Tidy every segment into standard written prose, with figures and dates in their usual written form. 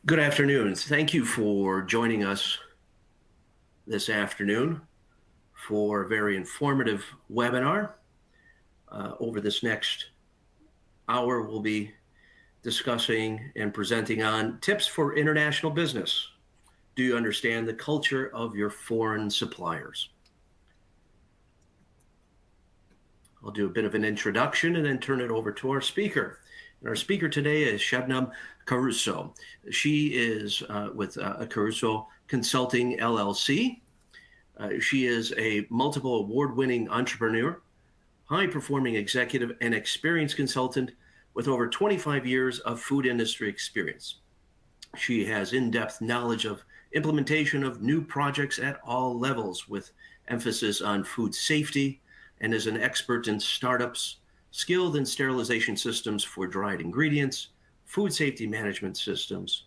Good afternoon. Thank you for joining us this afternoon for a very informative webinar. Over this next hour, we'll be discussing and presenting on tips for international business. Do you understand the culture of your foreign suppliers? I'll do a bit of an introduction and then turn it over to our speaker. And our speaker today is Shabnam Caruso. She is with Caruso Consulting LLC. She is a multiple award-winning entrepreneur, high-performing executive, and experienced consultant with over 25 years of food industry experience. She has in-depth knowledge of implementation of new projects at all levels with emphasis on food safety, and is an expert in startups, skilled in sterilization systems for dried ingredients, food safety management systems,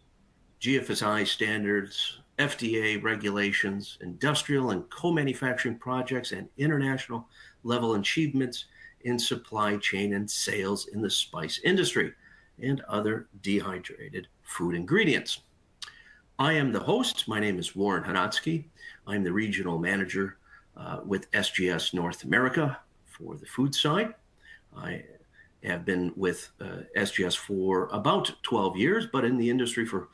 GFSI standards, FDA regulations, industrial and co-manufacturing projects, and international level achievements in supply chain and sales in the spice industry and other dehydrated food ingredients. I am the host. My name is Warren Hanatsky. I'm the regional manager with SGS North America for the food side. I have been with SGS for about 12 years, but in the industry for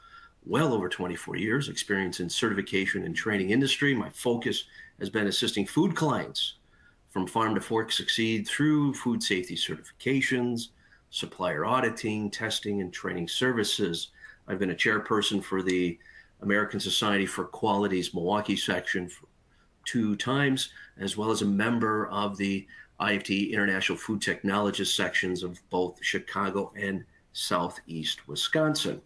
well over 24 years, experience in certification and training industry. My focus has been assisting food clients from farm to fork succeed through food safety certifications, supplier auditing, testing, and training services. I've been a chairperson for the American Society for Quality's Milwaukee section for 2 times, as well as a member of the IFT International Food Technologist sections of both Chicago and Southeast Wisconsin.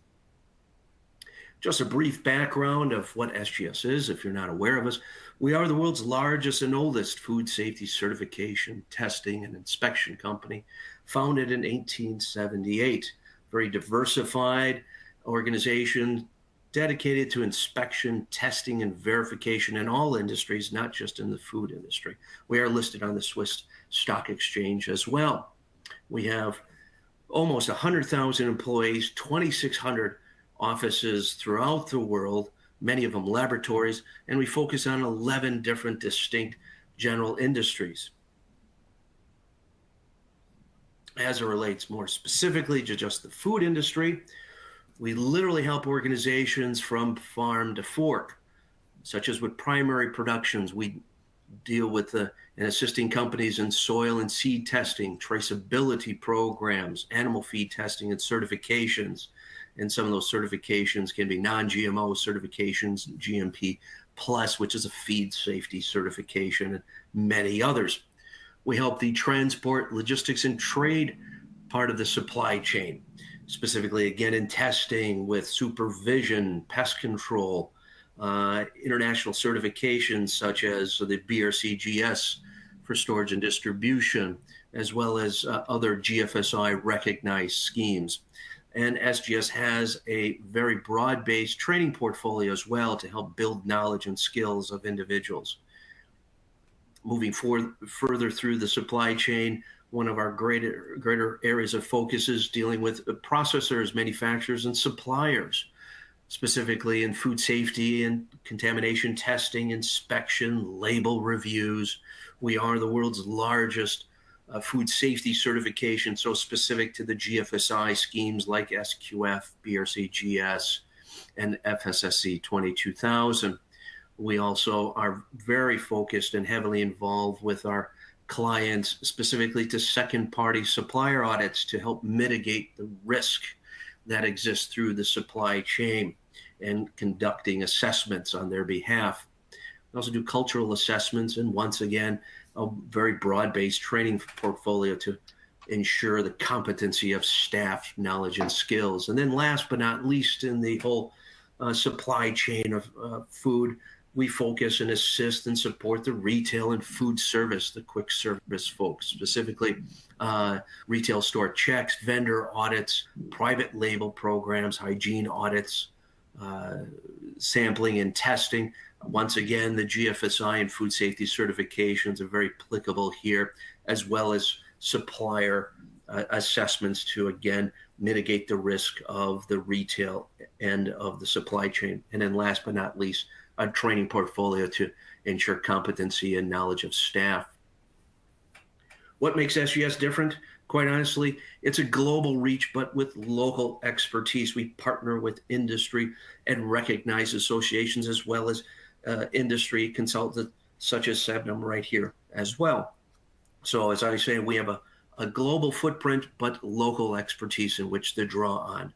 Just a brief background of what SGS is, if you're not aware of us. We are the world's largest and oldest food safety certification, testing, and inspection company, founded in 1878. Very diversified organization, dedicated to inspection, testing, and verification in all industries, not just in the food industry. We are listed on the Swiss Stock Exchange as well. We have almost 100,000 employees, 2,600 offices throughout the world, many of them laboratories, and we focus on 11 different distinct general industries. As it relates more specifically to just the food industry, we literally help organizations from farm to fork, such as with primary productions. We deal with and assisting companies in soil and seed testing, traceability programs, animal feed testing, and certifications. And some of those certifications can be non-GMO certifications, GMP Plus, which is a feed safety certification, and many others. We help the transport, logistics, and trade part of the supply chain, specifically, again, in testing with supervision, pest control, international certifications such as the BRCGS for storage and distribution, as well as other GFSI recognized schemes. And SGS has a very broad-based training portfolio as well to help build knowledge and skills of individuals. Moving forward, further through the supply chain, one of our greater areas of focus is dealing with processors, manufacturers, and suppliers, specifically in food safety and contamination testing, inspection, label reviews. We are the world's largest food safety certification, so specific to the GFSI schemes like SQF, BRCGS, and FSSC 22000. We also are very focused and heavily involved with our clients, specifically to second-party supplier audits to help mitigate the risk that exists through the supply chain and conducting assessments on their behalf. We also do cultural assessments, and once again, a very broad-based training portfolio to ensure the competency of staff, knowledge, and skills. And then last but not least, in the whole supply chain of food, we focus and assist and support the retail and food service, the quick service folks, specifically retail store checks, vendor audits, private label programs, hygiene audits, sampling and testing. Once again, the GFSI and food safety certifications are very applicable here, as well as supplier assessments to, again, mitigate the risk of the retail end of the supply chain. And then last but not least, a training portfolio to ensure competency and knowledge of staff. What makes SGS different? Quite honestly, it's a global reach, but with local expertise. We partner with industry and recognized associations as well as industry consultants such as Sebnum right here as well. So as I say, we have a global footprint, but local expertise in which to draw on.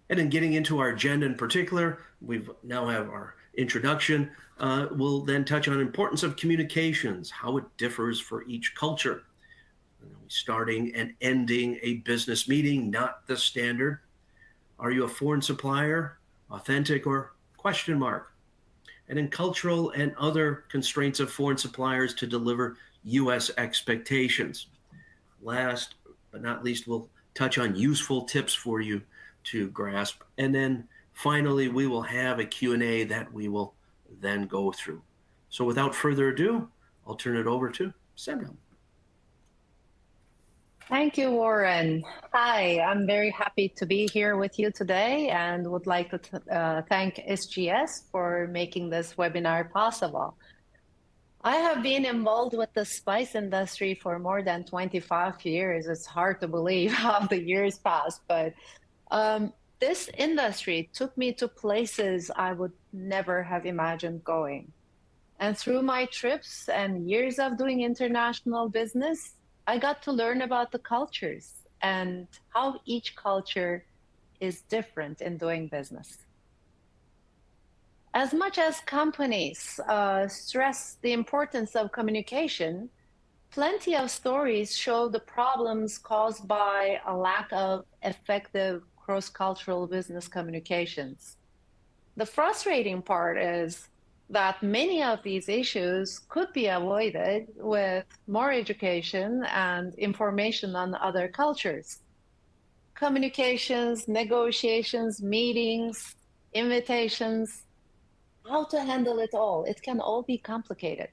And in getting into our agenda in particular, we now have our introduction. We'll then touch on importance of communications, how it differs for each culture. Starting and ending a business meeting, not the standard. Are you a foreign supplier, authentic, or question mark? And in cultural and other constraints of foreign suppliers to deliver U.S. expectations. Last but not least, we'll touch on useful tips for you to grasp. And then finally, we will have a Q&A that we will then go through. So without further ado, I'll turn it over to Sebnum. Thank you, Warren. Hi, I'm very happy to be here with you today and would like to thank SGS for making this webinar possible. I have been involved with the spice industry for more than 25 years. It's hard to believe how the years passed, but this industry took me to places I would never have imagined going. And through my trips and years of doing international business, I got to learn about the cultures and how each culture is different in doing business. As much as companies stress the importance of communication, plenty of stories show the problems caused by a lack of effective cross-cultural business communications. The frustrating part is that many of these issues could be avoided with more education and information on other cultures. Communications, negotiations, meetings, invitations, how to handle it all. It can all be complicated.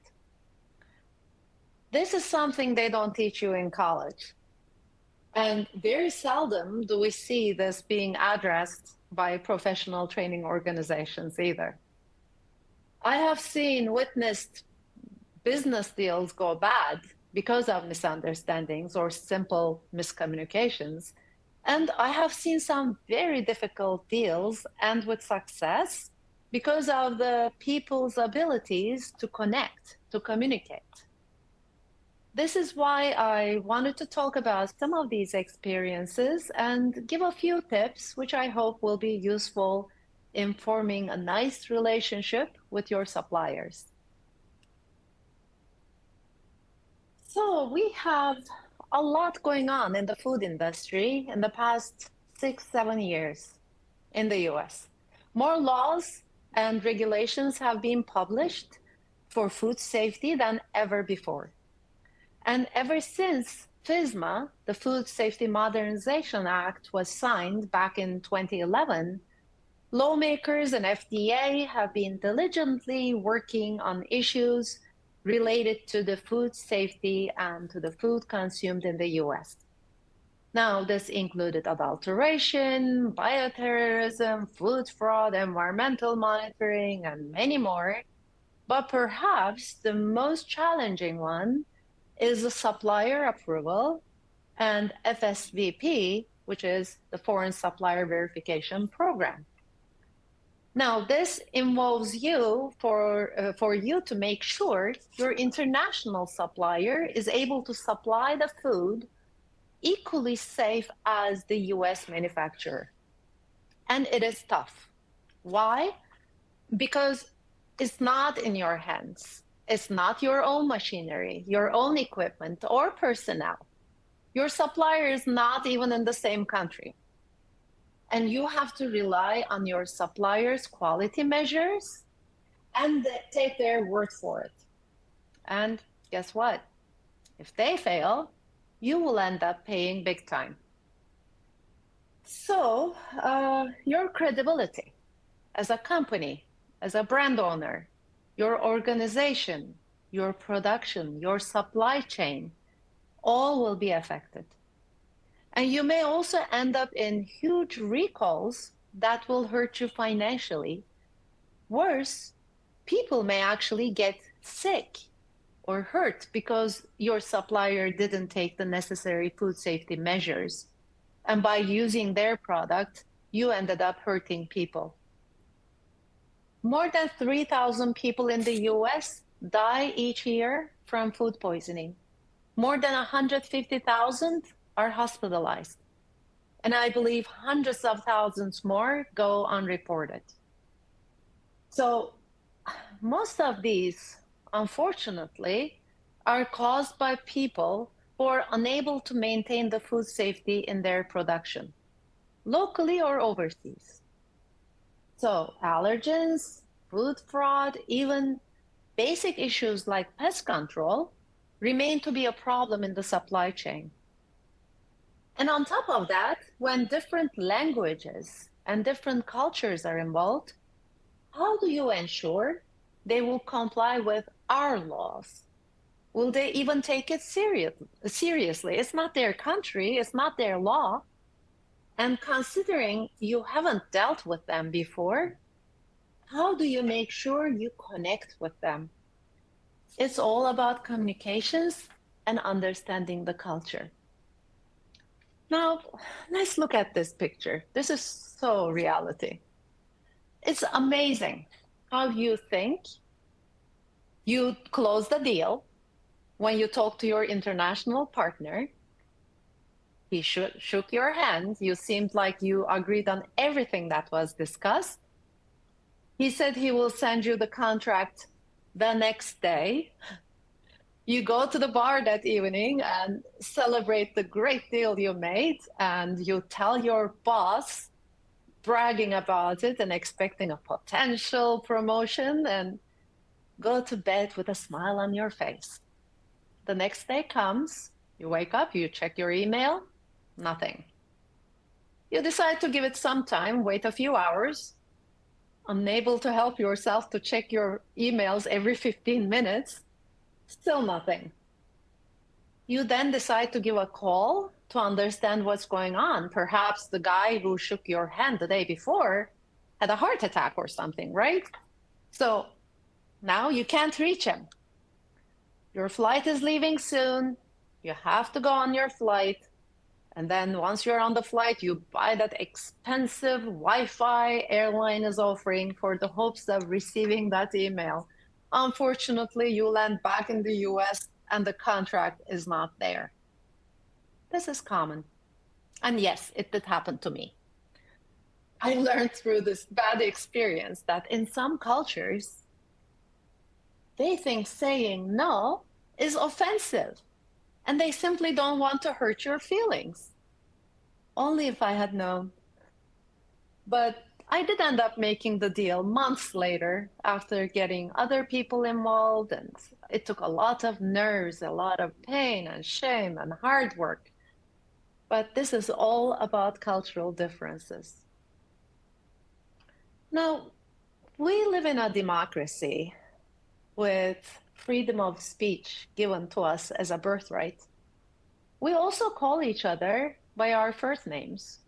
This is something they don't teach you in college. And very seldom do we see this being addressed by professional training organizations either. I have witnessed business deals go bad because of misunderstandings or simple miscommunications. And I have seen some very difficult deals end with success because of the people's abilities to connect, to communicate. This is why I wanted to talk about some of these experiences and give a few tips, which I hope will be useful in forming a nice relationship with your suppliers. So we have a lot going on in the food industry in the past 6-7 years in the US. More laws and regulations have been published for food safety than ever before. And ever since FSMA, the Food Safety Modernization Act, was signed back in 2011, lawmakers and FDA have been diligently working on issues related to the food safety and to the food consumed in the US. Now, this included adulteration, bioterrorism, food fraud, environmental monitoring, and many more. But perhaps the most challenging one is the supplier approval and FSVP, which is the Foreign Supplier Verification Program. Now, this involves you for you to make sure your international supplier is able to supply the food equally safe as the US manufacturer. And it is tough. Why? Because it's not in your hands. It's not your own machinery, your own equipment or personnel. Your supplier is not even in the same country. And you have to rely on your supplier's quality measures and take their word for it. And guess what? If they fail, you will end up paying big time. So your credibility as a company, as a brand owner, your organization, your production, your supply chain, all will be affected. And you may also end up in huge recalls that will hurt you financially. Worse, people may actually get sick or hurt because your supplier didn't take the necessary food safety measures. And by using their product, you ended up hurting people. More than 3,000 people in the US die each year from food poisoning. More than 150,000 are hospitalized. And I believe hundreds of thousands more go unreported. So most of these, unfortunately, are caused by people who are unable to maintain the food safety in their production, locally or overseas. So allergens, food fraud, even basic issues like pest control remain to be a problem in the supply chain. And on top of that, when different languages and different cultures are involved, how do you ensure they will comply with our laws? Will they even take it seriously? It's not their country, it's not their law. And considering you haven't dealt with them before, how do you make sure you connect with them? It's all about communications and understanding the culture. Now, let's look at this picture. This is so reality. It's amazing how you think you close the deal when you talk to your international partner. He shook your hand. You seemed like you agreed on everything that was discussed. He said he will send you the contract the next day. You go to the bar that evening and celebrate the great deal you made, and you tell your boss, bragging about it and expecting a potential promotion, and go to bed with a smile on your face. The next day comes, you wake up, you check your email, nothing. You decide to give it some time, wait a few hours, unable to help yourself to check your emails every 15 minutes, still nothing. You then decide to give a call to understand what's going on. Perhaps the guy who shook your hand the day before had a heart attack or something, right? So now you can't reach him. Your flight is leaving soon. You have to go on your flight. And then once you're on the flight, you buy that expensive Wi-Fi airline is offering for the hopes of receiving that email. Unfortunately, you land back in the US and the contract is not there. This is common. And yes, it did happen to me. I learned through this bad experience that in some cultures, they think saying no is offensive, and they simply don't want to hurt your feelings. Only if I had known. But I did end up making the deal months later after getting other people involved, and it took a lot of nerves, a lot of pain and shame and hard work. But this is all about cultural differences. Now, we live in a democracy with freedom of speech given to us as a birthright. We also call each other by our first names,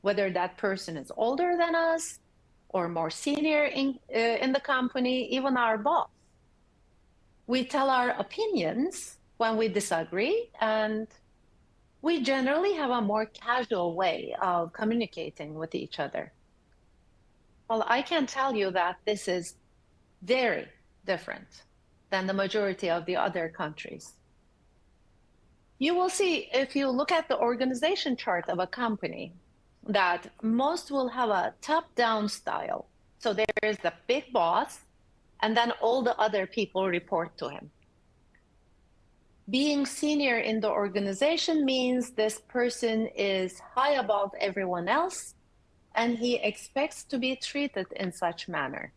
whether that person is older than us or more senior in the company, even our boss. We tell our opinions when we disagree, and we generally have a more casual way of communicating with each other. Well, I can tell you that this is very different than the majority of the other countries. You will see if you look at the organization chart of a company that most will have a top-down style. So there is the big boss, and then all the other people report to him. Being senior in the organization means this person is high above everyone else, and he expects to be treated in such manner.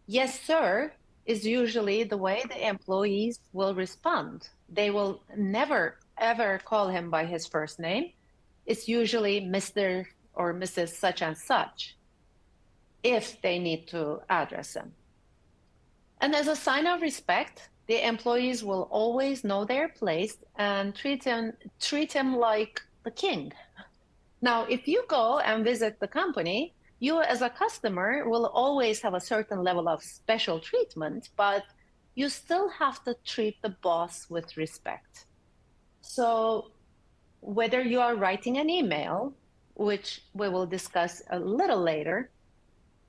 Yes, sir, is usually the way the employees will respond. They will never, ever call him by his first name. It's usually Mr. or Mrs. such and such, if they need to address him. And as a sign of respect, The employees will always know their place and treat him like the king. Now, if you go and visit the company, you as a customer will always have a certain level of special treatment, but you still have to treat the boss with respect. So whether you are writing an email, which we will discuss a little later,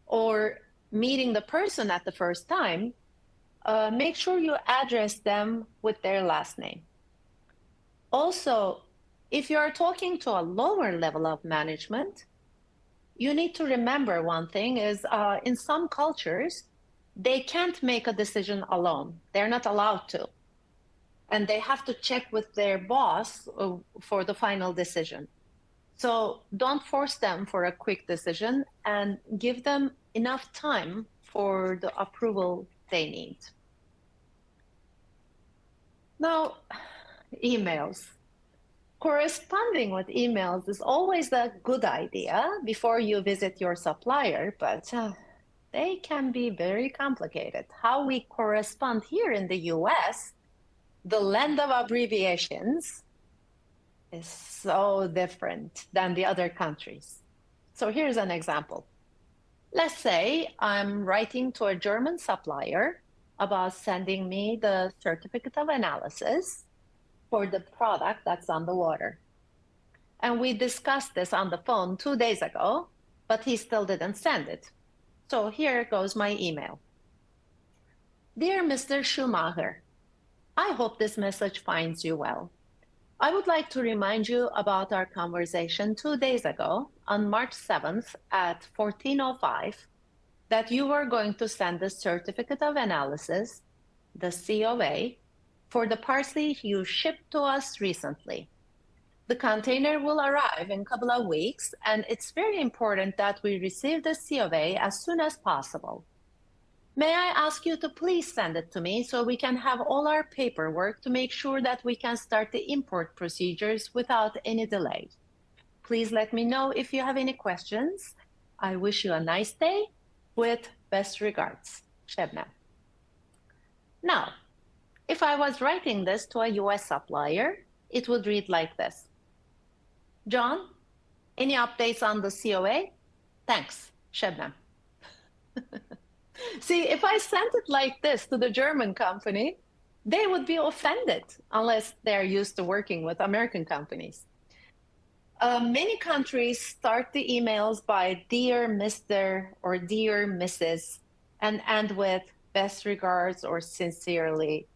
or meeting the person at the first time, make sure you address them with their last name. Also, if you are talking to a lower level of management, you need to remember one thing is in some cultures, they can't make a decision alone. They're not allowed to. And they have to check with their boss for the final decision. So don't force them for a quick decision and give them enough time for the approval they need. Now, emails. Corresponding with emails is always a good idea before you visit your supplier, but they can be very complicated. How we correspond here in the US, the length of abbreviations is so different than the other countries. So here's an example. Let's say I'm writing to a German supplier about sending me the certificate of analysis for the product that's on the water. And we discussed this on the phone 2 days ago, but he still didn't send it. So here goes my email. Dear Mr. Schumacher, I hope this message finds you well. I would like to remind you about our conversation 2 days ago on March 7th at 14:05 that you were going to send the certificate of analysis, the COA, for the parsley you shipped to us recently. The container will arrive in a couple of weeks, and it's very important that we receive the COA as soon as possible. May I ask you to please send it to me so we can have all our paperwork to make sure that we can start the import procedures without any delay. Please let me know if you have any questions. I wish you a nice day. With best regards, Shebna. Now, if I was writing this to a US supplier, it would read like this. John, any updates on the COA? Thanks, Shebna. See, if I sent it like this to the German company, they would be offended unless they're used to working with American companies. Many countries start the emails by Dear Mr. or Dear Mrs. and end with best regards or sincerely.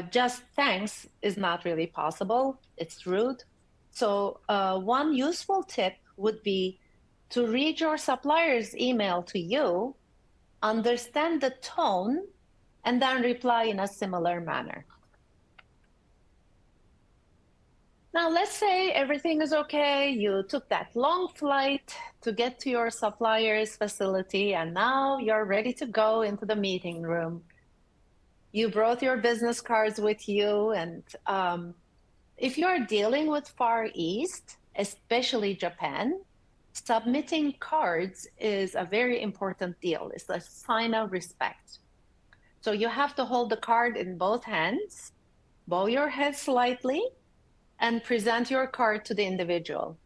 Just thanks is not really possible. It's rude. So one useful tip would be to read your supplier's email to you, understand the tone, and then reply in a similar manner. Now, let's say everything is okay. You took that long flight to get to your supplier's facility, and now you're ready to go into the meeting room. You brought your business cards with you, and if you're dealing with Far East, especially Japan, submitting cards is a very important deal. It's a sign of respect. So you have to hold the card in both hands, bow your head slightly, and present your card to the individual.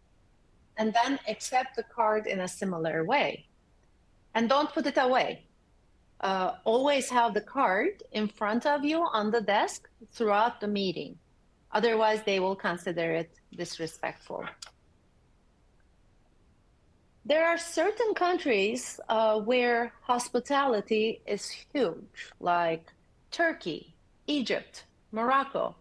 And then accept the card in a similar way. And don't put it away. Always have the card in front of you on the desk throughout the meeting. Otherwise, they will consider it disrespectful. There are certain countries where hospitality is huge, like Turkey, Egypt, Morocco.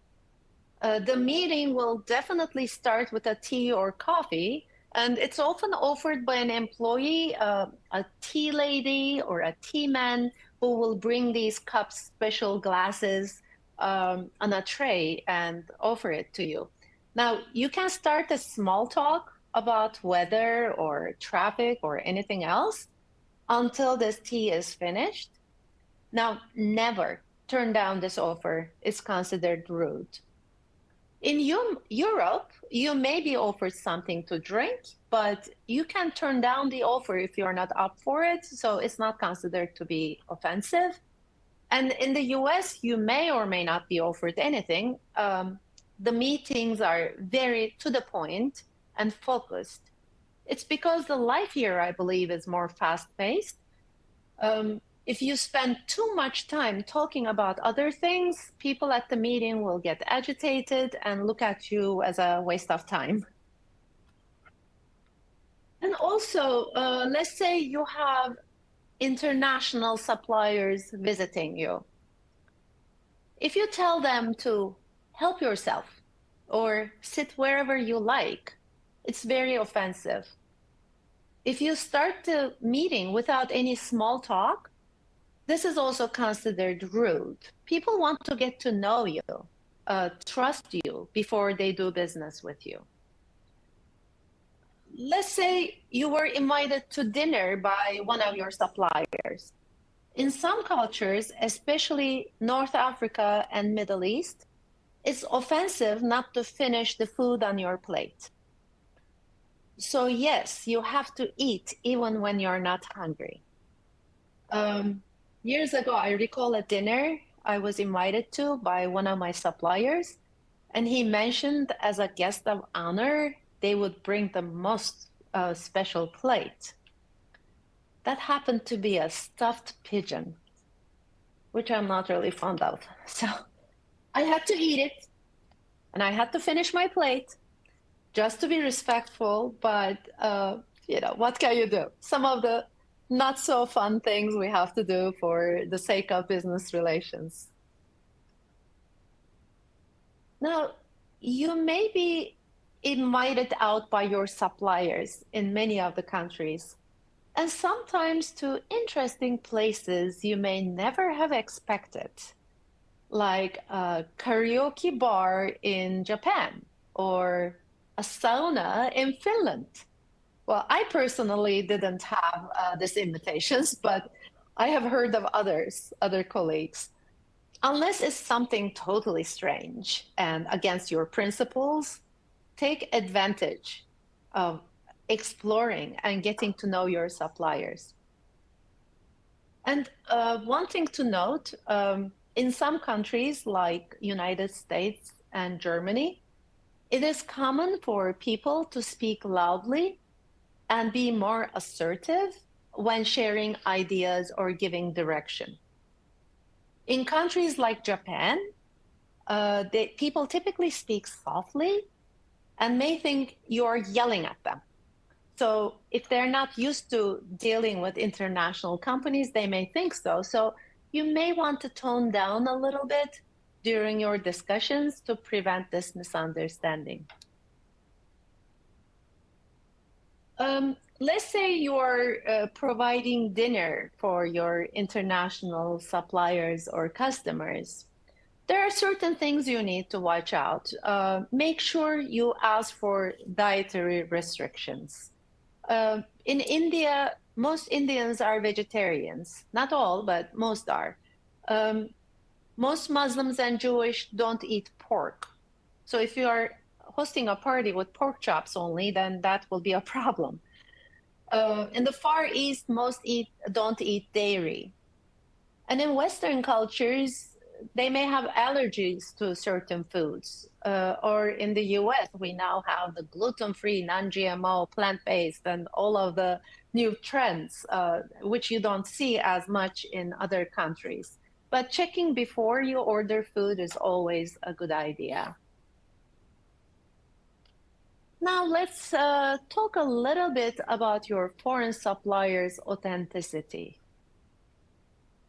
The meeting will definitely start with a tea or coffee, and it's often offered by an employee, a tea lady or a tea man who will bring these cups, special glasses on a tray and offer it to you. Now, you can start a small talk about weather or traffic or anything else until this tea is finished. Now, never turn down this offer. It's considered rude. In Europe, you may be offered something to drink, but you can turn down the offer if you're not up for it, so it's not considered to be offensive. And in the US, you may or may not be offered anything. The meetings are very to the point and focused. It's because the life here, I believe, is more fast-paced. If you spend too much time talking about other things, people at the meeting will get agitated and look at you as a waste of time. And also, let's say you have international suppliers visiting you. If you tell them to help yourself or sit wherever you like, it's very offensive. If you start the meeting without any small talk, this is also considered rude. People want to get to know you, trust you before they do business with you. Let's say you were invited to dinner by one of your suppliers. In some cultures, especially North Africa and Middle East, it's offensive not to finish the food on your plate. So yes, you have to eat even when you're not hungry. Years ago, I recall a dinner I was invited to by one of my suppliers, and he mentioned as a guest of honor, they would bring the most special plate. That happened to be a stuffed pigeon, which I'm not really fond of. So I had to eat it, and I had to finish my plate just to be respectful, but what can you do? Some of the not so fun things we have to do for the sake of business relations. Now, you may be invited out by your suppliers in many of the countries, and sometimes to interesting places you may never have expected, like a karaoke bar in Japan or a sauna in Finland. Well, I personally didn't have these invitations, but I have heard of other colleagues. Unless it's something totally strange and against your principles, take advantage of exploring and getting to know your suppliers. And one thing to note, in some countries like United States and Germany, it is common for people to speak loudly and be more assertive when sharing ideas or giving direction. In countries like Japan, people typically speak softly and may think you're yelling at them. So if they're not used to dealing with international companies, they may think so. So you may want to tone down a little bit during your discussions to prevent this misunderstanding. Let's say you're providing dinner for your international suppliers or customers. There are certain things you need to watch out. Make sure you ask for dietary restrictions. In India, most Indians are vegetarians. Not all, but most are. Most Muslims and Jewish don't eat pork. So if you are hosting a party with pork chops only, then that will be a problem. In the Far East, most don't eat dairy. And in Western cultures, they may have allergies to certain foods. Or in the US, we now have the gluten-free, non-GMO, plant-based, and all of the new trends, which you don't see as much in other countries. But checking before you order food is always a good idea. Now let's talk a little bit about your foreign supplier's authenticity.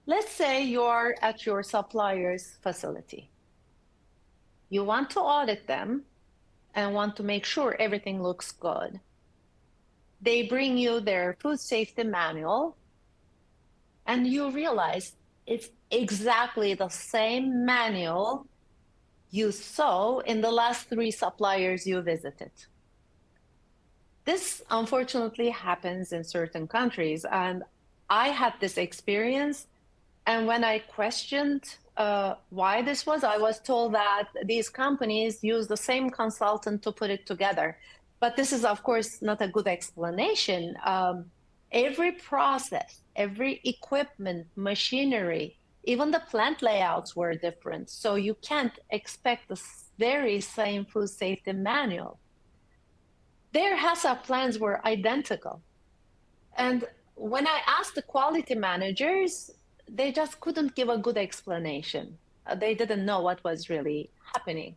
Let's say you're at your supplier's facility. You want to audit them and want to make sure everything looks good. They bring you their food safety manual, and you realize it's exactly the same manual you saw in the last 3 suppliers you visited. This unfortunately happens in certain countries, and I had this experience. And when I questioned why this was, I was told that these companies use the same consultant to put it together. But this is, of course, not a good explanation. Every process, every equipment, machinery Even the plant layouts were different. So you can't expect the very same food safety manual. Their HACCP plans were identical. And when I asked the quality managers, they just couldn't give a good explanation. They didn't know what was really happening.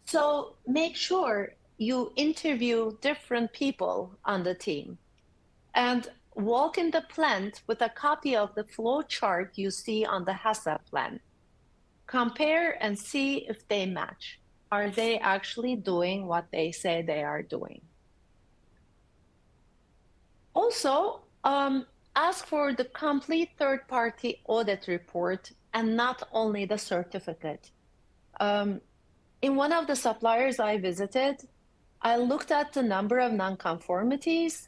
So make sure you interview different people on the team and walk in the plant with a copy of the flow chart you see on the HACCP plan. Compare and see if they match. Are they actually doing what they say they are doing? Also, ask for the complete third-party audit report and not only the certificate. In one of the suppliers I visited, I looked at the number of nonconformities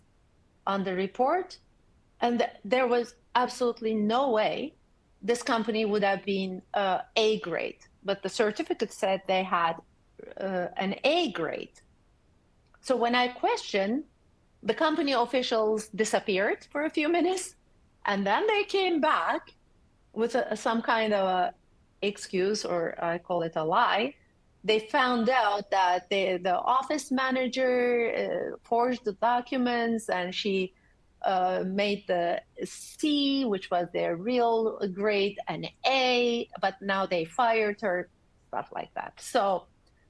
on the report, and there was absolutely no way this company would have been A grade, but the certificate said they had an A grade. So when I questioned, the company officials disappeared for a few minutes, and then they came back with some kind of a excuse, or I call it a lie. They found out that the office manager forged the documents, and she made the C, which was their real grade, an A, but now they fired her, stuff like that. So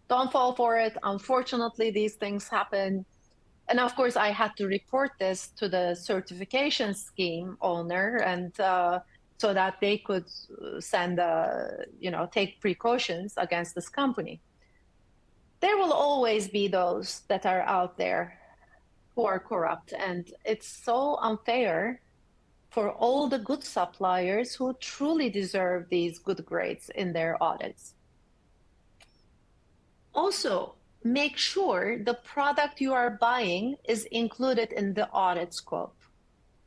don't fall for it. Unfortunately, these things happen. And of course, I had to report this to the certification scheme owner, and so that they could send, take precautions against this company. There will always be those that are out there who are corrupt, and it's so unfair for all the good suppliers who truly deserve these good grades in their audits. Also, make sure the product you are buying is included in the audit scope.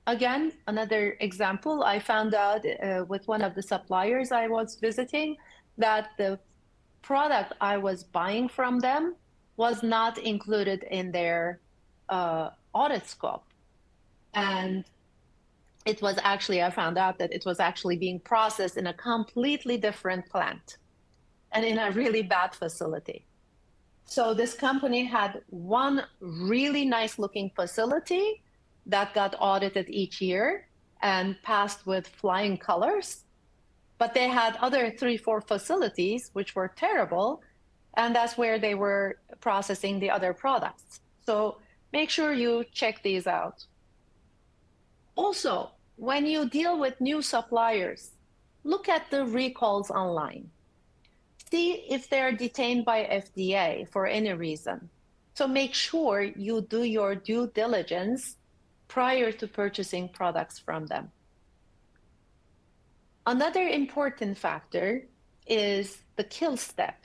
Again, another example, I found out with one of the suppliers I was visiting that the product I was buying from them was not included in their audit scope. And it was actually, I found out that it was actually being processed in a completely different plant and in a really bad facility. So this company had one really nice looking facility that got audited each year and passed with flying colors, but they had other 3-4 facilities which were terrible, and that's where they were processing the other products. So make sure you check these out. Also, when you deal with new suppliers, look at the recalls online. See if they're detained by FDA for any reason. So make sure you do your due diligence prior to purchasing products from them. Another important factor is the kill step.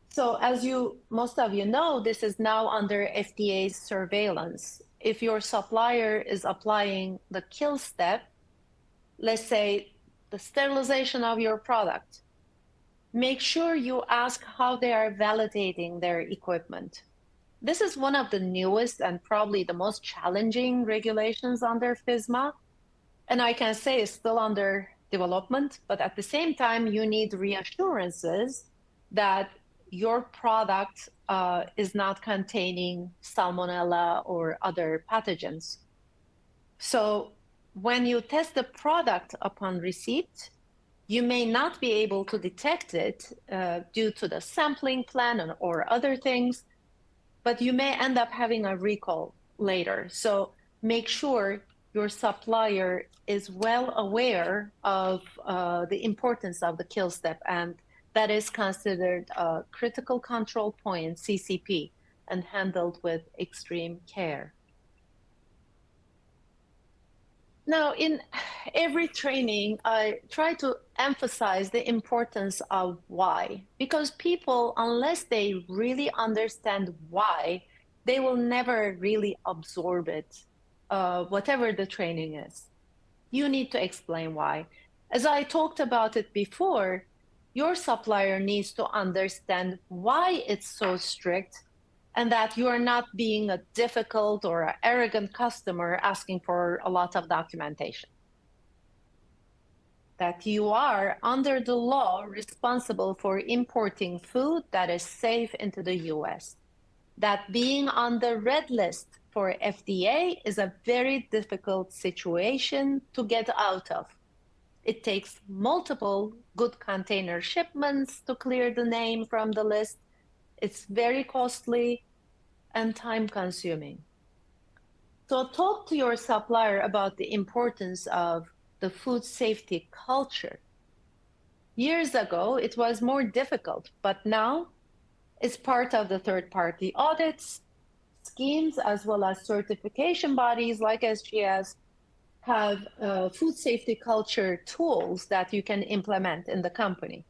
So as most of you know, this is now under FDA's surveillance. If your supplier is applying the kill step, let's say the sterilization of your product, make sure you ask how they are validating their equipment. This is one of the newest and probably the most challenging regulations under FSMA. And I can say it's still under development, but at the same time, you need reassurances that your product is not containing salmonella or other pathogens. So when you test the product upon receipt, you may not be able to detect it due to the sampling plan or other things, but you may end up having a recall later. So make sure your supplier is well aware of the importance of the kill step, and that is considered a critical control point, CCP, and handled with extreme care. Now, in every training, I try to emphasize the importance of why, because people, unless they really understand why, they will never really absorb it, whatever the training is. You need to explain why. As I talked about it before, your supplier needs to understand why it's so strict, and that you are not being a difficult or an arrogant customer asking for a lot of documentation. that you are, under the law, responsible for importing food that is safe into the US. That being on the red list for FDA is a very difficult situation to get out of. It takes multiple good container shipments to clear the name from the list. It's very costly and time-consuming. So talk to your supplier about the importance of the food safety culture. Years ago, it was more difficult, but now it's part of the third-party audits, schemes, as well as certification bodies like SGS have food safety culture tools that you can implement in the company.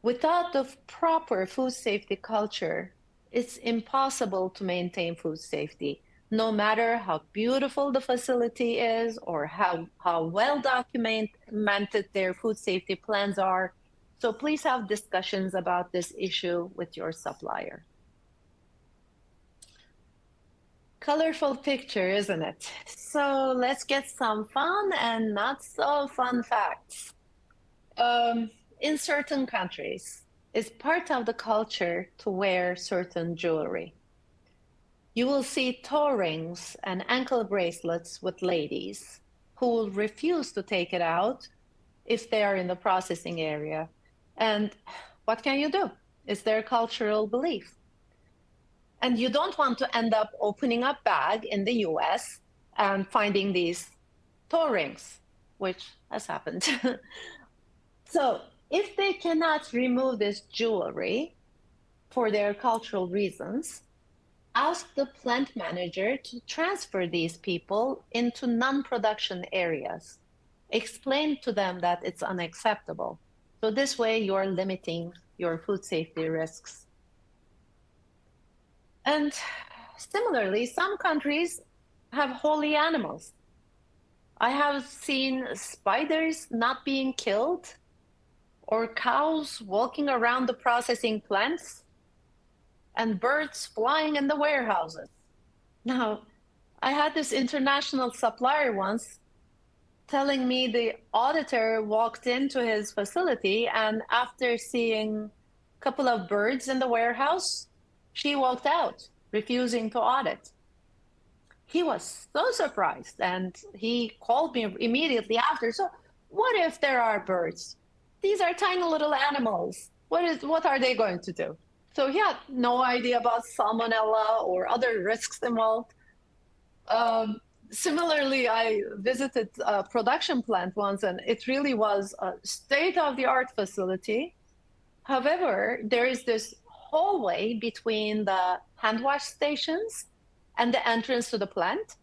Without the proper food safety culture, it's impossible to maintain food safety, no matter how beautiful the facility is or how well documented their food safety plans are. So please have discussions about this issue with your supplier. Colorful picture, isn't it? So let's get some fun and not so fun facts. In certain countries, it's part of the culture to wear certain jewelry. You will see toe rings and ankle bracelets with ladies who will refuse to take it out if they are in the processing area. And what can you do? It's their cultural belief. And you don't want to end up opening a bag in the US and finding these toe rings, which has happened. So if they cannot remove this jewelry for their cultural reasons, ask the plant manager to transfer these people into non-production areas. Explain to them that it's unacceptable. So this way you're limiting your food safety risks. And similarly, some countries have holy animals. I have seen spiders not being killed or cows walking around the processing plants and birds flying in the warehouses. Now, I had this international supplier once telling me the auditor walked into his facility and after seeing a couple of birds in the warehouse, she walked out, refusing to audit. He was so surprised and he called me immediately after. So what if there are birds? These are tiny little animals. What are they going to do? So he had no idea about salmonella or other risks involved. Similarly, I visited a production plant once and it really was a state-of-the-art facility. However, there is this hallway between the hand wash stations and the entrance to the plant.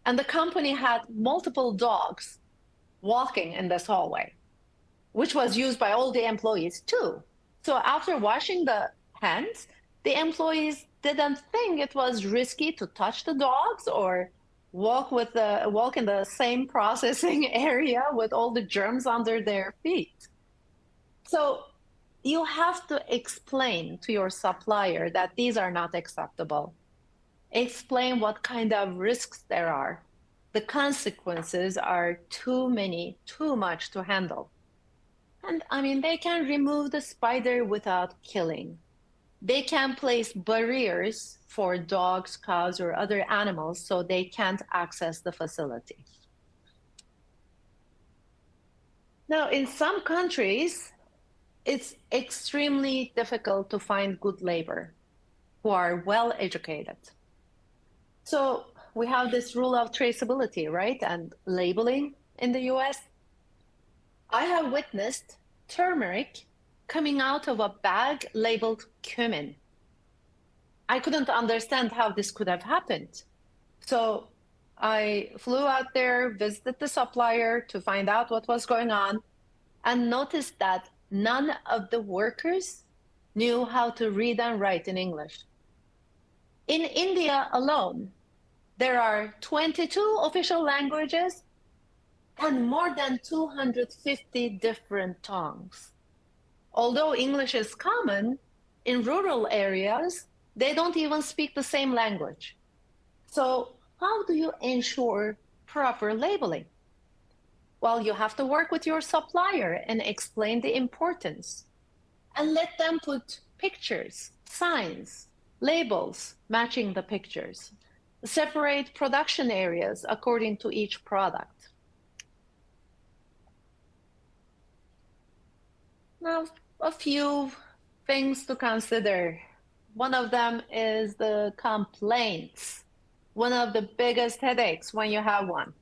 And the company had multiple dogs walking in this hallway, which was used by all the employees too. So after washing the hands, the employees didn't think it was risky to touch the dogs or walk in the same processing area with all the germs under their feet. So you have to explain to your supplier that these are not acceptable. Explain what kind of risks there are. The consequences are too many, too much to handle. And I mean, they can remove the spider without killing. They can place barriers for dogs, cows, or other animals so they can't access the facility. Now, in some countries, it's extremely difficult to find good labor who are well educated. So we have this rule of traceability, right? And labeling in the US. I have witnessed turmeric coming out of a bag labeled cumin. I couldn't understand how this could have happened. So I flew out there, visited the supplier to find out what was going on, and noticed that none of the workers knew how to read and write in English. In India alone, there are 22 official languages and more than 250 different tongues. Although English is common, in rural areas, they don't even speak the same language. So how do you ensure proper labeling? Well, you have to work with your supplier and explain the importance and let them put pictures, signs, labels matching the pictures. Separate production areas according to each product. Now, a few things to consider. One of them is the complaints, one of the biggest headaches when you have one.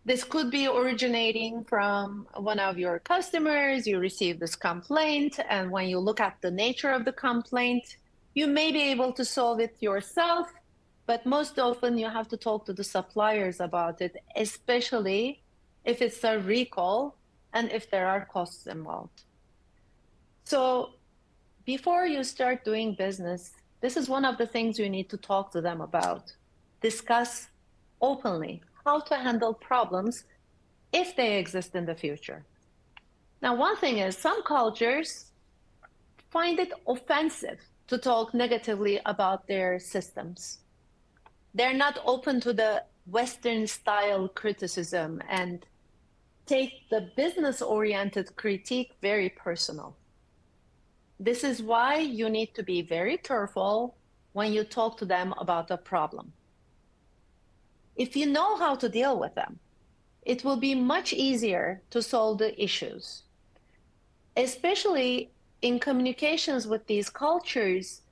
This could be originating from one of your customers. You receive this complaint, and when you look at the nature of the complaint, you may be able to solve it yourself, but most often you have to talk to the suppliers about it, especially if it's a recall and if there are costs involved. So before you start doing business, this is one of the things you need to talk to them about. Discuss openly how to handle problems if they exist in the future. Now, one thing is some cultures find it offensive to talk negatively about their systems. They're not open to the Western style criticism and take the business-oriented critique very personal. This is why you need to be very careful when you talk to them about a problem. If you know how to deal with them, it will be much easier to solve the issues. Especially in communications with these cultures,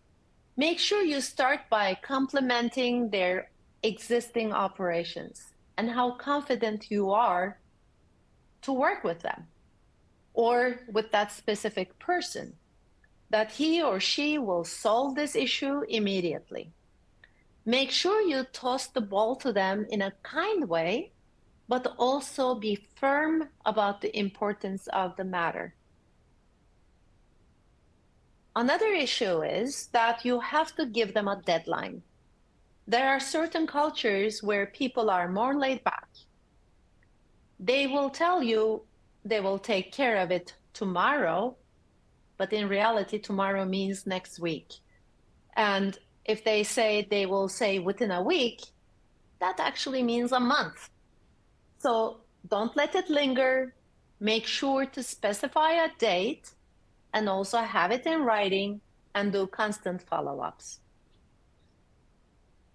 make sure you start by complimenting their existing operations and how confident you are to work with them or with that specific person, that he or she will solve this issue immediately. Make sure you toss the ball to them in a kind way, but also be firm about the importance of the matter. Another issue is that you have to give them a deadline. There are certain cultures where people are more laid back. They will tell you they will take care of it tomorrow, but in reality, tomorrow means next week. And if they say they will say within a week, that actually means a month. So don't let it linger. Make sure to specify a date and also have it in writing and do constant follow-ups.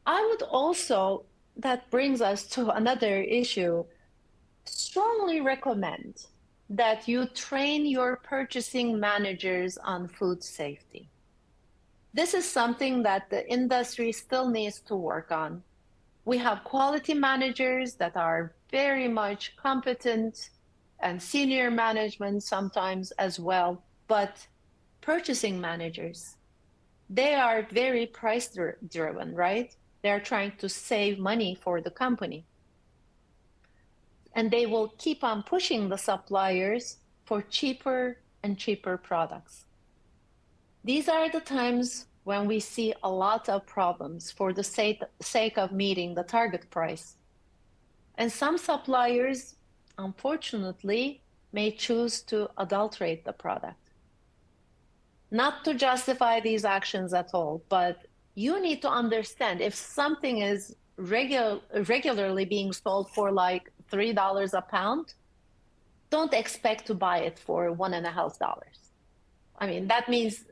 I would also, that brings us to another issue, strongly recommend that you train your purchasing managers on food safety. This is something that the industry still needs to work on. We have quality managers that are very much competent and senior management sometimes as well, but purchasing managers, they are very price driven, right? They're trying to save money for the company. And they will keep on pushing the suppliers for cheaper and cheaper products. These are the times when we see a lot of problems for the sake of meeting the target price. And some suppliers, unfortunately, may choose to adulterate the product. Not to justify these actions at all, but you need to understand if something is regularly being sold for like $3 a pound, don't expect to buy it for $1.50. I mean, that means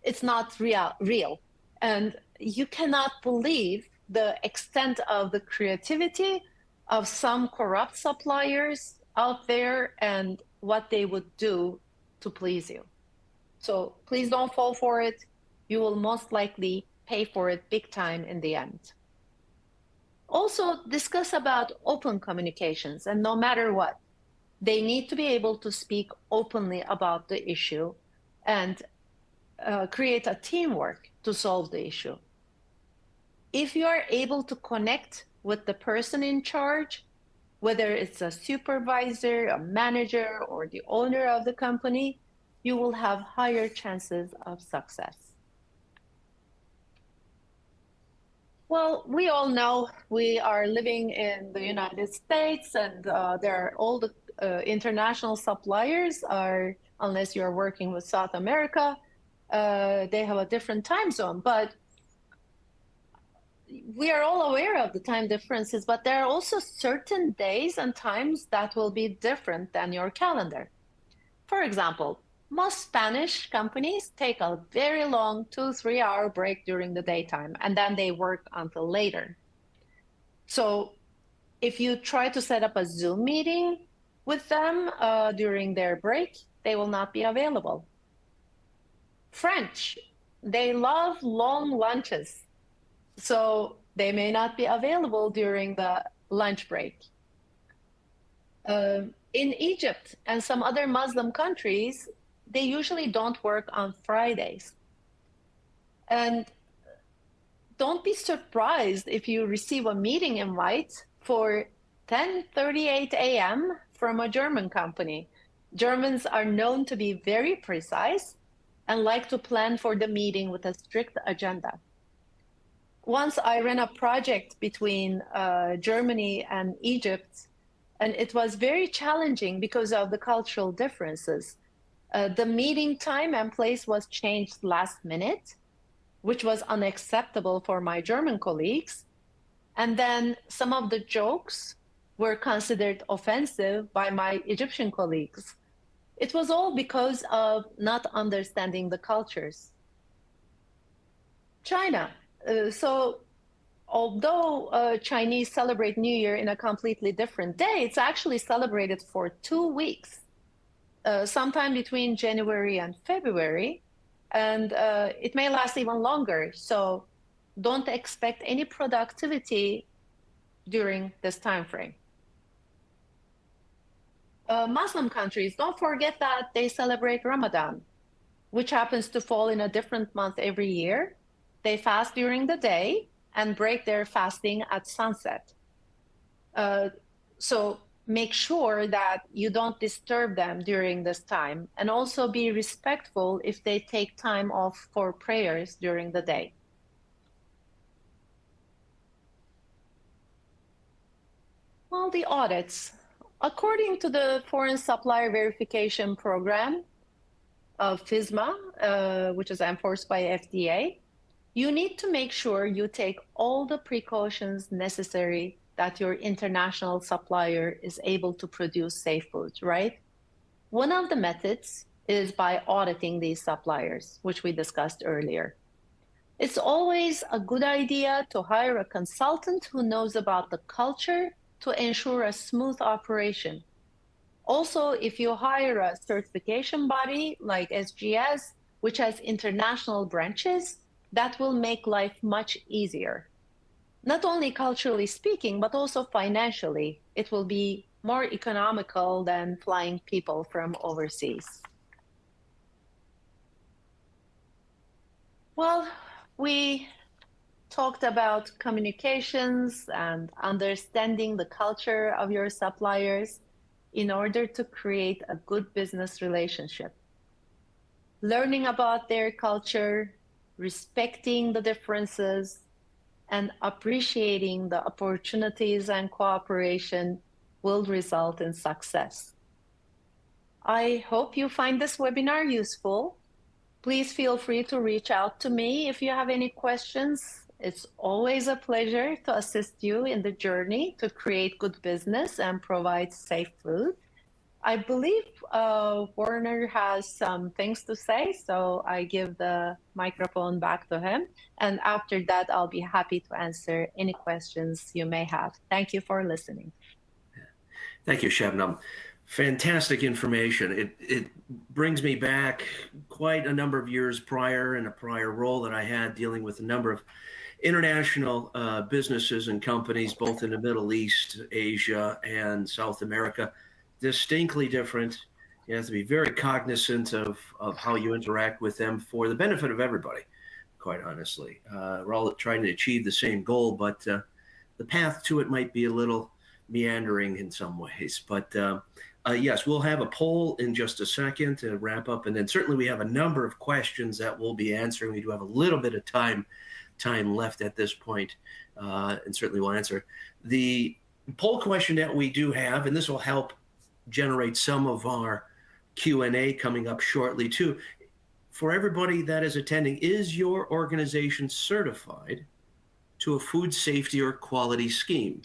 it's not real. And you cannot believe the extent of the creativity of some corrupt suppliers out there and what they would do to please you. So please don't fall for it. You will most likely pay for it big time in the end. Also, discuss about open communications, and no matter what, they need to be able to speak openly about the issue and create a teamwork to solve the issue. If you are able to connect with the person in charge, whether it's a supervisor, a manager, or the owner of the company, you will have higher chances of success. Well, we all know we are living in the United States, and there are all the international suppliers are, unless you're working with South America, they have a different time zone. But we are all aware of the time differences, but there are also certain days and times that will be different than your calendar. For example, most Spanish companies take a very long 2-3 hour break during the daytime, and then they work until later. So if you try to set up a Zoom meeting with them during their break, they will not be available. French, they love long lunches, so they may not be available during the lunch break. In Egypt and some other Muslim countries, they usually don't work on Fridays. And don't be surprised if you receive a meeting invite for 10:38 a.m. from a German company. Germans are known to be very precise and like to plan for the meeting with a strict agenda. Once I ran a project between Germany and Egypt, and it was very challenging because of the cultural differences. The meeting time and place was changed last minute, which was unacceptable for my German colleagues. And then some of the jokes were considered offensive by my Egyptian colleagues. It was all because of not understanding the cultures. China. So although Chinese celebrate New Year in a completely different day, it's actually celebrated for 2 weeks, sometime between January and February, and it may last even longer. So don't expect any productivity during this time frame. Muslim countries, don't forget that they celebrate Ramadan, which happens to fall in a different month every year. They fast during the day and break their fasting at sunset. So make sure that you don't disturb them during this time, and also be respectful if they take time off for prayers during the day. Well, the audits. According to the Foreign Supplier Verification Program of FSMA, which is enforced by FDA, you need to make sure you take all the precautions necessary that your international supplier is able to produce safe foods, right? One of the methods is by auditing these suppliers, which we discussed earlier. It's always a good idea to hire a consultant who knows about the culture to ensure a smooth operation. Also, if you hire a certification body like SGS, which has international branches, that will make life much easier. Not only culturally speaking, but also financially. It will be more economical than flying people from overseas. Well, we talked about communications and understanding the culture of your suppliers in order to create a good business relationship. Learning about their culture, respecting the differences, and appreciating the opportunities and cooperation will result in success. I hope you find this webinar useful. Please feel free to reach out to me if you have any questions. It's always a pleasure to assist you in the journey to create good business and provide safe food. I believe Werner has some things to say, so I give the microphone back to him. And after that, I'll be happy to answer any questions you may have. Thank you for listening. Thank you, Shabnam. Fantastic information. It brings me back quite a number of years prior in a prior role that I had dealing with a number of international businesses and companies, both in the Middle East, Asia, and South America. Distinctly different. You have to be very cognizant of how you interact with them for the benefit of everybody, quite honestly. We're all trying to achieve the same goal, but the path to it might be a little meandering in some ways. But yes, we'll have a poll in just a second to wrap up. And then certainly we have a number of questions that we'll be answering. We do have a little bit of time left at this point, and certainly we'll answer. The poll question that we do have, and this will help generate some of our Q&A coming up shortly too. For everybody that is attending, is your organization certified to a food safety or quality scheme?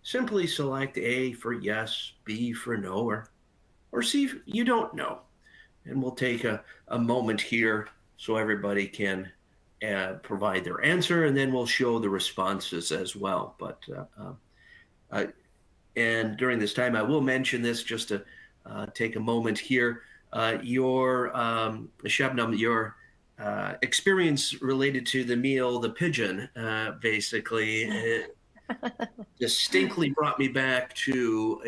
Simply select A for yes, B for no, or C if you don't know. And we'll take a moment here so everybody can provide their answer, and then we'll show the responses as well. Uh, and during this time, I will mention this just to take a moment here. Shabnam, your experience related to the meal, the pigeon, basically, distinctly brought me back to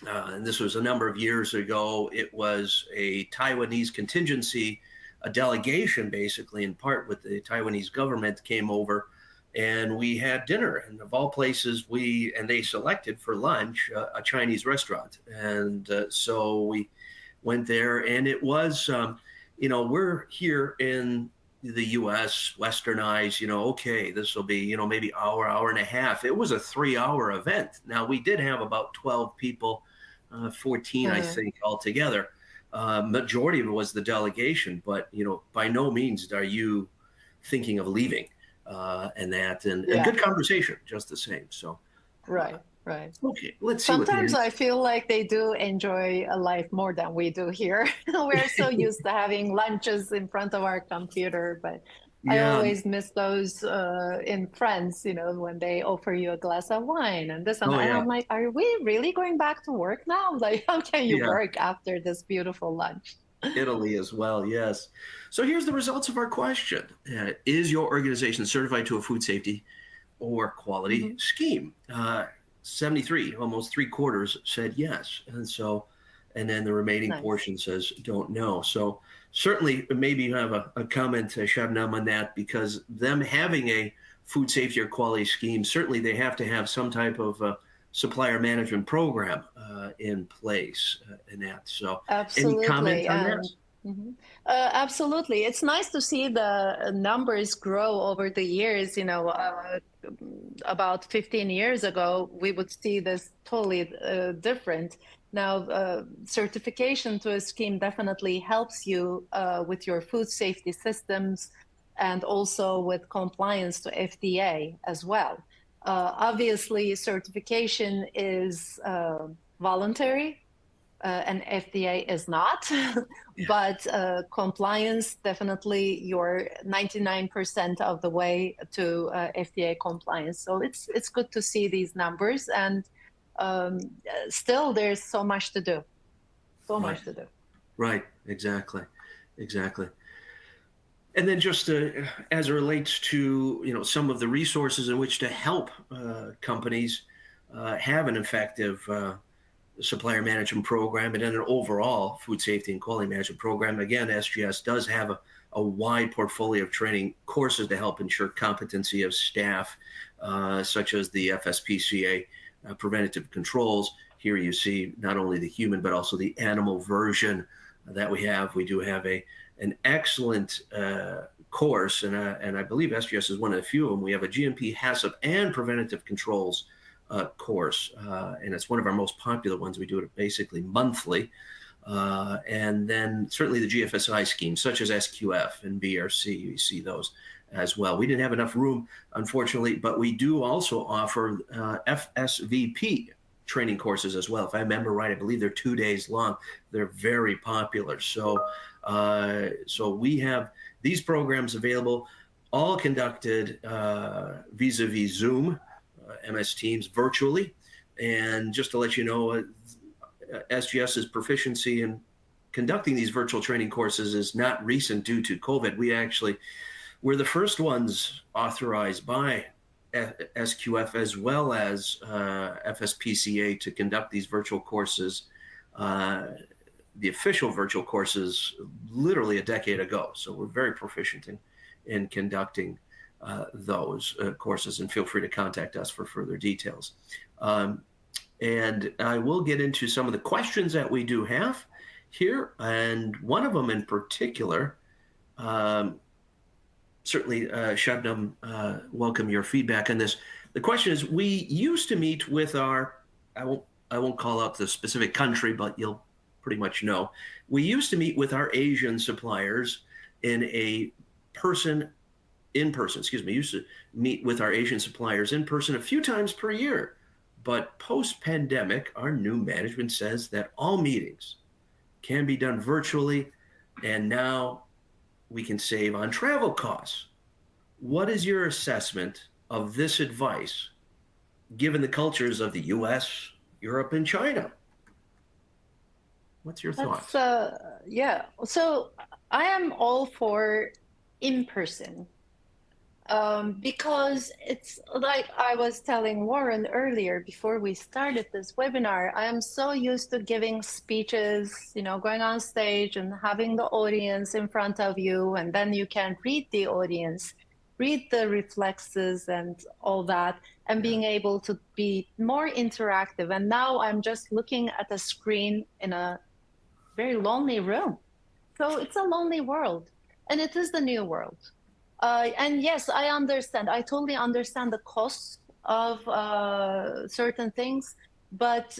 and this was a number of years ago. It was a Taiwanese contingency, a delegation, basically, in part with the Taiwanese government, came over, and we had dinner. And of all places, they selected for lunch a Chinese restaurant, and so we went there, and it was, we're here in the U.S. westernized, okay, this will be, maybe hour and a half. It was a 3-hour event. Now, we did have about 12 people, 14, I think, altogether. Majority of it was the delegation, but, by no means are you thinking of leaving and good conversation just the same. So, right. Okay, let's see. Sometimes I feel like they do enjoy a life more than we do here. We're so used to having lunches in front of our computer, but I always miss those in France, when they offer you a glass of wine and this and that. And I'm like, are we really going back to work now? Like, how can you work after this beautiful lunch? Italy as well, yes. So here's the results of our question. Is your organization certified to a food safety or quality scheme? 73, almost 3/4 said yes. And then the remaining portion says don't know. So certainly maybe you have a comment, Shabnam, on that, because them having a food safety or quality scheme, certainly they have to have some type of supplier management program in place in that. So absolutely. Any comment on that? Absolutely. It's nice to see the numbers grow over the years. About 15 years ago, we would see this totally different. Now, certification to a scheme definitely helps you with your food safety systems and also with compliance to FDA as well. Obviously, certification is voluntary. And FDA is not, but compliance, definitely you're 99% of the way to FDA compliance. So it's good to see these numbers, and still there's so much to do, much to do. Right, exactly. And then just as it relates to some of the resources in which to help companies have an effective supplier management program and then an overall food safety and quality management program. Again, SGS does have a wide portfolio of training courses to help ensure competency of staff, such as the FSPCA preventative controls. Here you see not only the human but also the animal version that we have. We do have an excellent course, and I believe SGS is one of the few of them. We have a GMP, HACCP, and preventative controls course, and it's one of our most popular ones. We do it basically monthly. And then certainly the GFSI schemes, such as SQF and BRC, you see those as well. We didn't have enough room, unfortunately, but we do also offer FSVP training courses as well. If I remember right, I believe they're 2 days long. They're very popular. So we have these programs available, all conducted vis-a-vis Zoom, MS Teams, virtually. And just to let you know, SGS's proficiency in conducting these virtual training courses is not recent due to COVID. We're the first ones authorized by SQF as well as FSPCA to conduct these virtual courses, the official virtual courses, literally a decade ago. So we're very proficient in conducting those courses, and feel free to contact us for further details. And I will get into some of the questions that we do have here, and one of them in particular, certainly, Shabnam, welcome your feedback on this. The question is, we used to meet with I won't call out the specific country, but you'll pretty much know. We used to meet with our Asian suppliers in a person used to meet with our Asian suppliers in person a few times per year. But post-pandemic, our new management says that all meetings can be done virtually, and now we can save on travel costs. What is your assessment of this advice, given the cultures of the US, Europe, and China? What's your That's thoughts? yeah. So I am all for in person. Because it's like I was telling Warren earlier before we started this webinar, I am so used to giving speeches, going on stage and having the audience in front of you, and then you can read the audience, read the reflexes and all that, and Yeah. being able to be more interactive. And now I'm just looking at a screen in a very lonely room. So it's a lonely world, and it is the new world. And yes, I understand. I totally understand the costs of certain things, but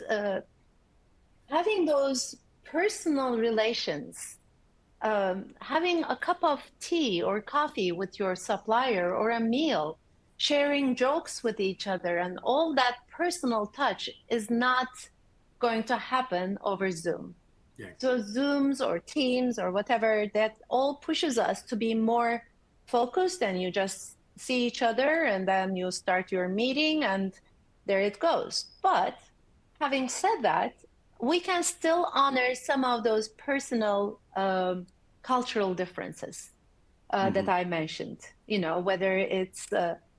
having those personal relations, having a cup of tea or coffee with your supplier or a meal, sharing jokes with each other, and all that personal touch is not going to happen over Zoom. Yeah. So Zooms or Teams or whatever, that all pushes us to be more focused, and you just see each other and then you start your meeting and there it goes. But having said that, we can still honor some of those personal cultural differences that Mhm. I mentioned, whether it's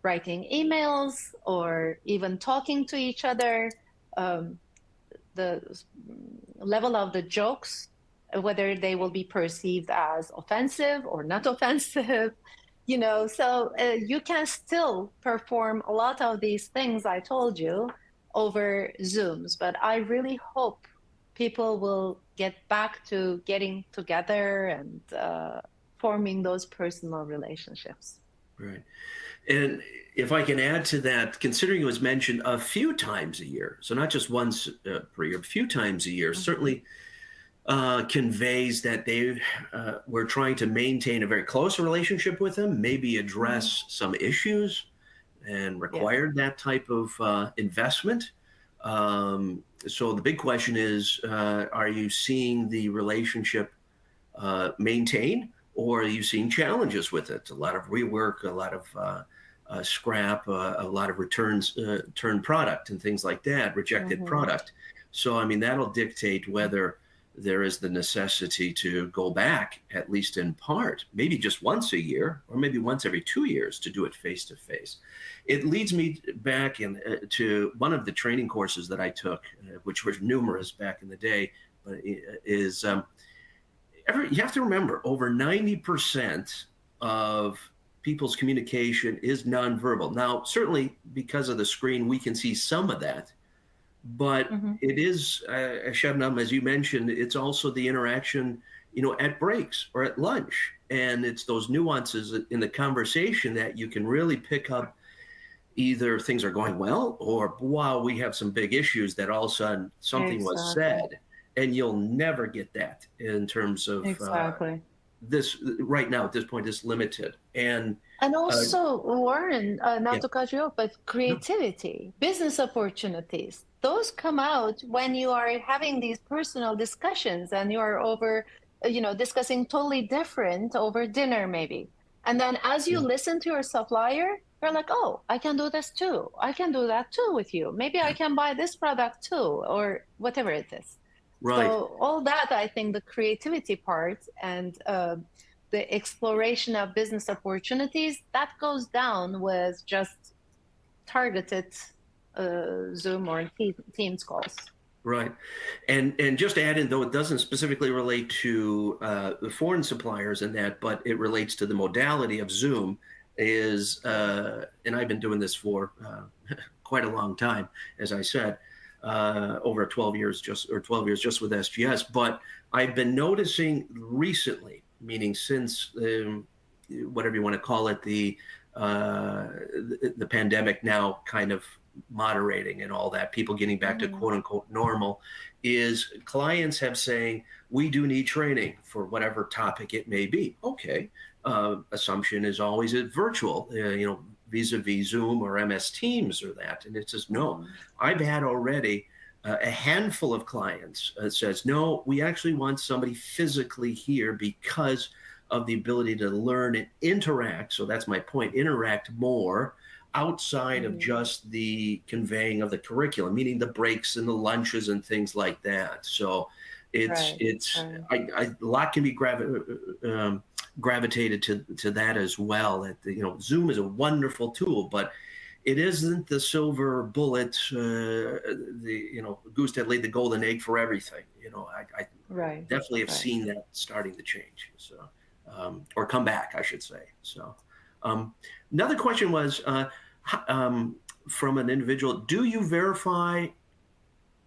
writing emails or even talking to each other. Um, the level of the jokes, whether they will be perceived as offensive or not offensive, so you can still perform a lot of these things I told you over Zooms. But I really hope people will get back to getting together and forming those personal relationships. Right. And if I can add to that, considering it was mentioned a few times a year, so not just once per year, a few times a year, Mhm. certainly conveys that they were trying to maintain a very close relationship with them, maybe Mhm. address some issues and Yes. required that type of investment. So the big question is, are you seeing the relationship maintain, or are you seeing challenges with it? A lot of rework, a lot of scrap, a lot of returns, returned product, and things like that, rejected Mhm. product. So, I mean, that'll dictate whether there is the necessity to go back, at least in part, maybe just once a year, or maybe once every 2 years, to do it face to face. It leads me back to one of the training courses that I took, which were numerous back in the day, but is you have to remember over 90% of people's communication is nonverbal. Now, certainly because of the screen, we can see some of that, but Mhm. it is, Shabnam, as you mentioned, it's also the interaction, at breaks or at lunch. And it's those nuances in the conversation that you can really pick up, either things are going well or, wow, we have some big issues, that all of a sudden something was Exactly. said. And you'll never get that in terms of Exactly. this right now at this point is limited. And And uh, also, Warren, not yeah, to cut you off, but no, creativity, business opportunities, those come out when you are having these personal discussions and you are over, discussing totally different over dinner, maybe. And then as you yeah, listen to your supplier, you're like, oh, I can do this too. I can do that too with you. Maybe I yeah, can buy this product too, or whatever it is. right. So all that, I think the creativity part and the exploration of business opportunities, that goes down with just targeted Zoom or Teams calls. Right. And just to add in, though it doesn't specifically relate to the foreign suppliers and that, but it relates to the modality of Zoom, is, and I've been doing this for quite a long time, as I said, over 12 years, or 12 years just with SGS. But I've been noticing recently, meaning since whatever you want to call it, the pandemic now kind of moderating and all that, people getting back to Mm-hmm. quote unquote normal, is clients have saying, we do need training for whatever topic it may be. Okay. assumption is always it's virtual, vis-a-vis Zoom or MS Teams or that. And it says, no, I've had already a handful of clients that says, no, we actually want somebody physically here because of the ability to learn and interact. So that's my point, interact more outside of just the conveying of the curriculum, meaning the breaks and the lunches and things like that. So a lot can be gravitated to that as well. That Zoom is a wonderful tool, but it isn't the silver bullet, the goose that laid the golden egg for everything. I definitely have seen that starting to change. So, or come back, I should say. So, another question was from an individual: Do you verify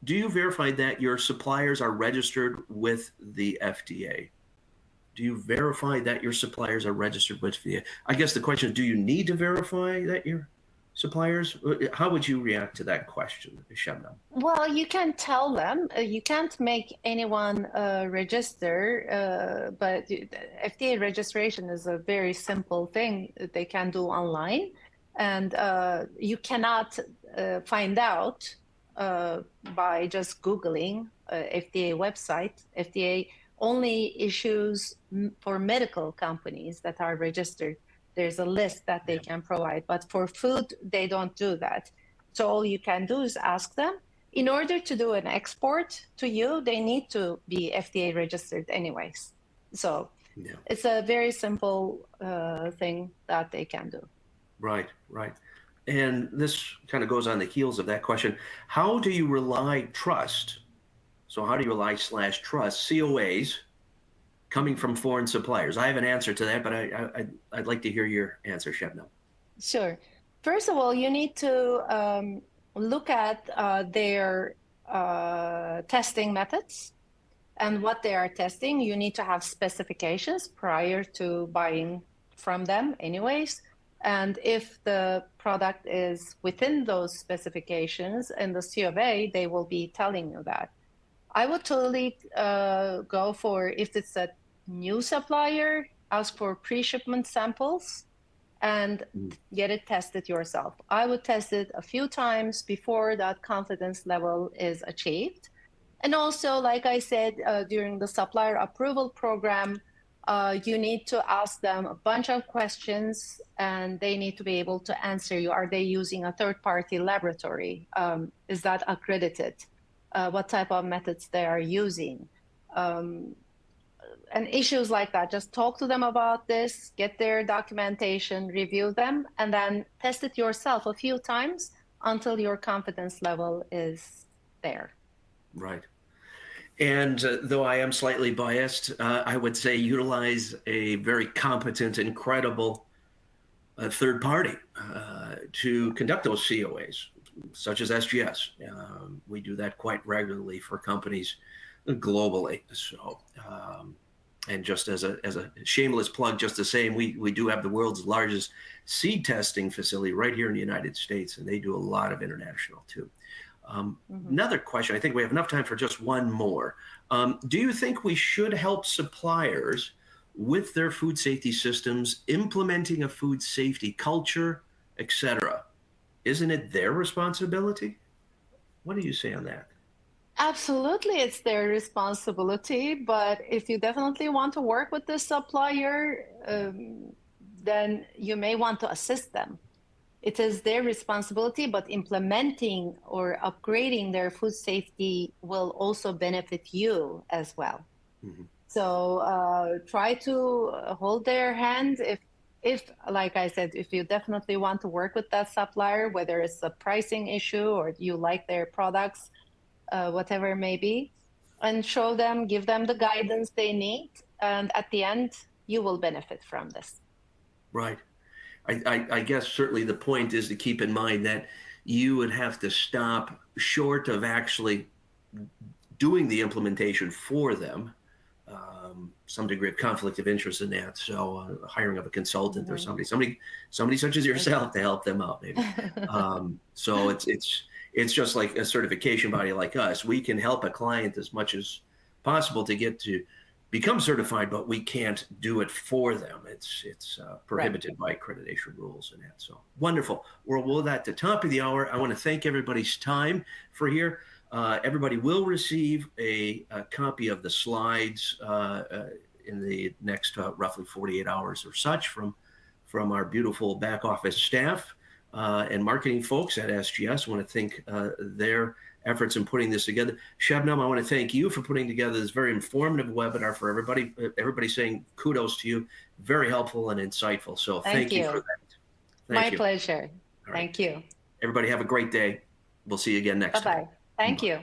that your suppliers are registered with the FDA? Do you verify that your suppliers are registered with the FDA? I guess the question is, do you need to verify that your suppliers? How would you react to that question, Shabnam? Well, you can tell them. You can't make anyone register, but FDA registration is a very simple thing that they can do online. And you cannot find out by just Googling FDA website. FDA only issues for medical companies that are registered. There's a list that they can provide, but for food, they don't do that. So all you can do is ask them. In order to do an export to you, they need to be FDA registered anyways. So it's a very simple thing that they can do. Right. And this kind of goes on the heels of that question. How do you trust? So how do you trust COAs coming from foreign suppliers? I have an answer to that, but I'd like to hear your answer, Shabnam. Sure. First of all, you need to look at their testing methods and what they are testing. You need to have specifications prior to buying from them anyways. And if the product is within those specifications in the C of A, they will be telling you that. I would totally go for, if it's a new supplier, ask for pre-shipment samples and get it tested yourself. I would test it a few times before that confidence level is achieved. And also, like I said, during the supplier approval program, you need to ask them a bunch of questions and they need to be able to answer you. Are they using a third-party laboratory? Is that accredited? What type of methods they are using? And issues like that. Just talk to them about this, get their documentation, review them, and then test it yourself a few times until your confidence level is there. Right. And though I am slightly biased, I would say utilize a very competent and credible third party to conduct those COAs, such as SGS. We do that quite regularly for companies globally. So, and just as a shameless plug, just the same, we do have the world's largest seed testing facility right here in the United States, and they do a lot of international too. Another question, I think we have enough time for just one more. Do you think we should help suppliers with their food safety systems, implementing a food safety culture, etc.? Isn't it their responsibility? What do you say on that? Absolutely, it's their responsibility. But if you definitely want to work with the supplier, then you may want to assist them. It is their responsibility, but implementing or upgrading their food safety will also benefit you as well. So try to hold their hand. If, like I said, if you definitely want to work with that supplier, whether it's a pricing issue or you like their products, whatever it may be, and show them, give them the guidance they need. And at the end, you will benefit from this. Right. I guess certainly the point is to keep in mind that you would have to stop short of actually doing the implementation for them. Some degree of conflict of interest in that. So hiring of a consultant or somebody such as yourself to help them out, maybe. So it's just like a certification body like us. We can help a client as much as possible to get to become certified, but we can't do it for them. It's Right. prohibited by accreditation rules and that. So wonderful. Well, at the top of the hour, I want to thank everybody's time for here. Everybody will receive a copy of the slides in the next roughly 48 hours or such from our beautiful back office staff and marketing folks at SGS. I want to thank their efforts in putting this together. Shabnam, I want to thank you for putting together this very informative webinar for everybody. Everybody saying kudos to you. Very helpful and insightful. So thank you for that. My pleasure. All right. Thank you. Everybody have a great day. We'll see you again next time. Bye-bye. Thank you.